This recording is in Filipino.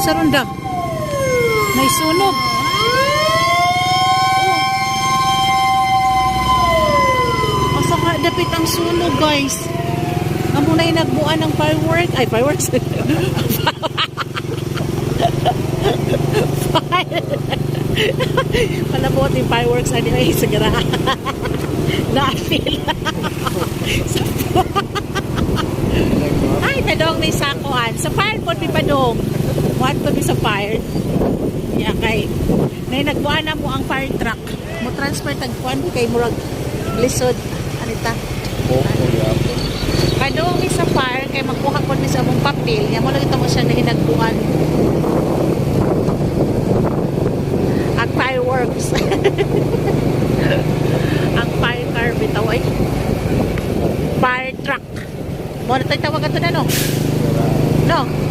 Sa ronda. May sunog. Asa ka dapit ang sunog, guys. Amo na nagbuan ng fireworks. Ay, fireworks. Palabot yung fireworks. Anyway, sigara. Na-feel. Ay, padong may sakuan. Sa fire po, may padong. What po sa fire? Yeah, kay. May nagbuan na mo ang fire truck. Mo transfer tagpuan kay murag lisod. Anita? Padong may sa fire kay magkuha po ni sa among papel. Yan mo lang ito mo siya na hinagbuan. At fireworks. Ang fire car bitaw ay fire truck. Mo na tayo tawagan to na no? No?